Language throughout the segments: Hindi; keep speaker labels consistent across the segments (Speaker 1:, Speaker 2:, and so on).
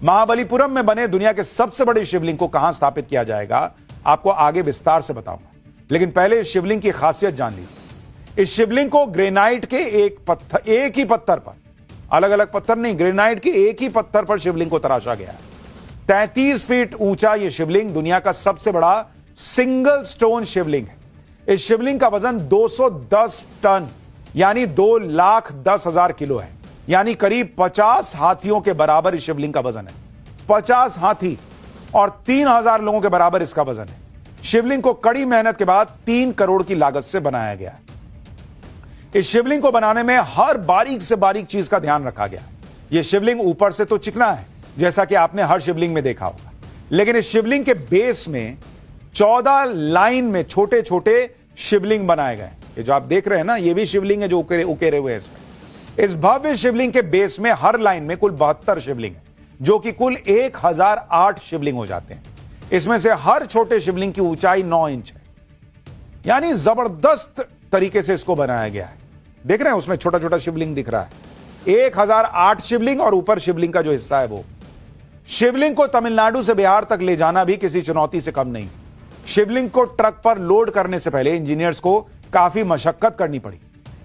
Speaker 1: महाबलीपुरम में बने दुनिया के सबसे बड़े शिवलिंग को कहां स्थापित किया जाएगा, आपको आगे विस्तार से बताऊंगा। लेकिन पहले इस शिवलिंग की खासियत जान लीजिए। इस शिवलिंग को ग्रेनाइट के एक ही पत्थर पर, अलग अलग पत्थर नहीं, ग्रेनाइट के एक ही पत्थर पर शिवलिंग को तराशा गया है। 33 फीट ऊंचा यह शिवलिंग दुनिया का सबसे बड़ा सिंगल स्टोन शिवलिंग है। इस शिवलिंग का वजन 210 टन यानी 2,10,000 किलो है, यानी करीब 50 हाथियों के बराबर इस शिवलिंग का वजन है। 50 हाथी और 3,000 लोगों के बराबर इसका वजन है। शिवलिंग को कड़ी मेहनत के बाद 3 करोड़ की लागत से बनाया गया है। इस शिवलिंग को बनाने में हर बारीक से बारीक चीज का ध्यान रखा गया। यह शिवलिंग ऊपर से तो चिकना है, जैसा कि आपने हर शिवलिंग में देखा होगा, लेकिन इस शिवलिंग के बेस में 14 लाइन में छोटे छोटे शिवलिंग बनाए गए। ये जो आप देख रहे हैं ना, ये भी शिवलिंग है जो उकेरे हुए हैं इसमें। इस भव्य शिवलिंग के बेस में हर लाइन में कुल 72 शिवलिंग है, जो कि कुल 1008 शिवलिंग हो जाते हैं। इसमें से हर छोटे शिवलिंग की ऊंचाई 9 इंच है, यानी जबरदस्त तरीके से इसको बनाया गया है। देख रहे हैं उसमें छोटा छोटा शिवलिंग दिख रहा है। 1008 शिवलिंग और ऊपर शिवलिंग का जो हिस्सा है वो। शिवलिंग को तमिलनाडु से बिहार तक ले जाना भी किसी चुनौती से कम नहीं। शिवलिंग को ट्रक पर लोड करने से पहले इंजीनियर्स को काफी मशक्कत करनी पड़ी।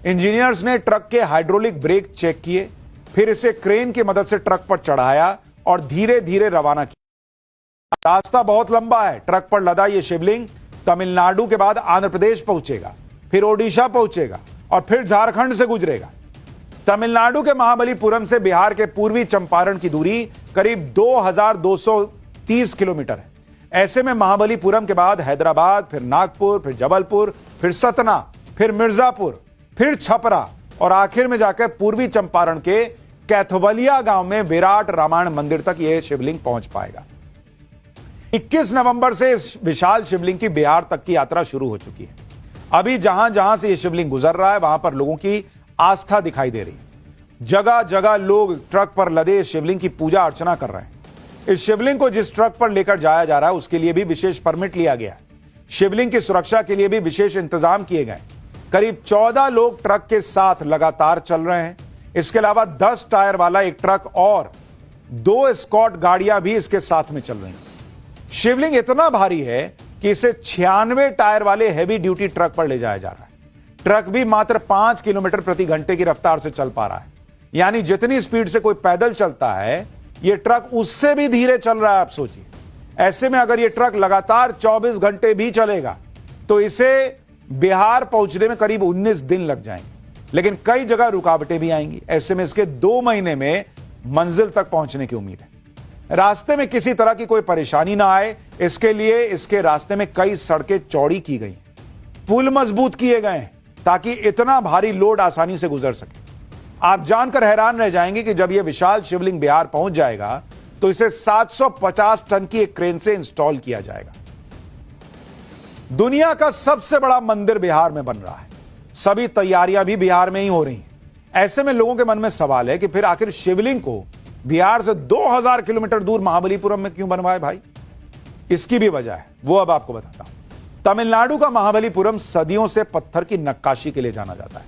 Speaker 1: इंजीनियर्स ने ट्रक के हाइड्रोलिक ब्रेक चेक किए, फिर इसे क्रेन की मदद से ट्रक पर चढ़ाया और धीरे धीरे रवाना किया। रास्ता बहुत लंबा है। ट्रक पर लदा यह शिवलिंग तमिलनाडु के बाद आंध्र प्रदेश पहुंचेगा, फिर ओडिशा पहुंचेगा और फिर झारखंड से गुजरेगा। तमिलनाडु के महाबलीपुरम से बिहार के पूर्वी चंपारण की दूरी करीब 2230 किलोमीटर है। ऐसे में महाबलीपुरम के बाद हैदराबाद, फिर नागपुर, फिर जबलपुर, फिर सतना, फिर मिर्जापुर, फिर छपरा और आखिर में जाकर पूर्वी चंपारण के कैथोवलिया गांव में विराट रामायण मंदिर तक यह शिवलिंग पहुंच पाएगा। 21 नवंबर से इस विशाल शिवलिंग की बिहार तक की यात्रा शुरू हो चुकी है। अभी जहां जहां से यह शिवलिंग गुजर रहा है, वहां पर लोगों की आस्था दिखाई दे रही है। जगह जगह लोग ट्रक पर लदे इस शिवलिंग की पूजा अर्चना कर रहे हैं। इस शिवलिंग को जिस ट्रक पर लेकर जाया जा रहा है उसके लिए भी विशेष परमिट लिया गया है। शिवलिंग की सुरक्षा के लिए भी विशेष इंतजाम किए गए। करीब 14 लोग ट्रक के साथ लगातार चल रहे हैं। इसके अलावा 10 टायर वाला एक ट्रक और 2 एस्कॉर्ट गाड़ियां भी इसके साथ में चल रही हैं। शिवलिंग इतना भारी है कि इसे 96 टायर वाले हैवी ड्यूटी ट्रक पर ले जाया जा रहा है। ट्रक भी मात्र 5 किलोमीटर प्रति घंटे की रफ्तार से चल पा रहा है, यानी जितनी स्पीड से कोई पैदल चलता है यह ट्रक उससे भी धीरे चल रहा है। आप सोचिए, ऐसे में अगर यह ट्रक लगातार 24 घंटे भी चलेगा तो इसे बिहार पहुंचने में करीब 19 दिन लग जाएंगे, लेकिन कई जगह रुकावटें भी आएंगी। ऐसे में इसके 2 महीने में मंजिल तक पहुंचने की उम्मीद है। रास्ते में किसी तरह की कोई परेशानी ना आए, इसके लिए इसके रास्ते में कई सड़कें चौड़ी की गई, पुल मजबूत किए गए हैं ताकि इतना भारी लोड आसानी से गुजर सके। आप जानकर हैरान रह जाएंगे कि जब यह विशाल शिवलिंग बिहार पहुंच जाएगा तो इसे 750 टन की एक क्रेन से इंस्टॉल किया जाएगा। दुनिया का सबसे बड़ा मंदिर बिहार में बन रहा है। सभी तैयारियां भी बिहार में ही हो रही हैं। ऐसे में लोगों के मन में सवाल है कि फिर आखिर शिवलिंग को बिहार से 2000 किलोमीटर दूर महाबलीपुरम में क्यों बनवाए भाई? इसकी भी वजह है, वो अब आपको बताता हूं। तमिलनाडु का महाबलीपुरम सदियों से पत्थर की नक्काशी के लिए जाना जाता है।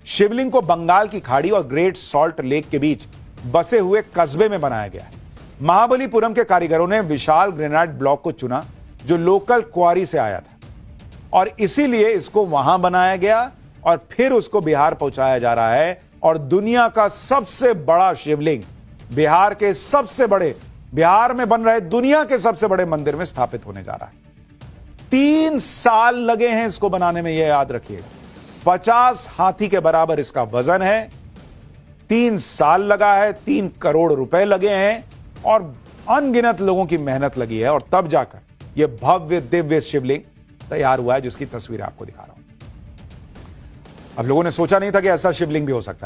Speaker 1: शिवलिंग को बंगाल की खाड़ी और ग्रेट सॉल्ट लेक के बीच बसे हुए कस्बे में बनाया गया है। महाबलीपुरम के कारीगरों ने विशाल ग्रेनाइट ब्लॉक को चुना जो लोकल क्वारी से आया था, और इसीलिए इसको वहां बनाया गया और फिर उसको बिहार पहुंचाया जा रहा है। और दुनिया का सबसे बड़ा शिवलिंग बिहार के सबसे बड़े, बिहार में बन रहे दुनिया के सबसे बड़े मंदिर में स्थापित होने जा रहा है। 3 साल लगे हैं इसको बनाने में, यह याद रखिएगा। 50 हाथी के बराबर इसका वजन है। 3 साल लगा है, 3 करोड़ रुपए लगे हैं और अनगिनत लोगों की मेहनत लगी है, और तब जाकर यह भव्य दिव्य शिवलिंग तैयार हुआ है जिसकी तस्वीर आपको दिखा रहा हूं। अब लोगों ने सोचा नहीं था कि ऐसा शिवलिंग भी हो सकता है।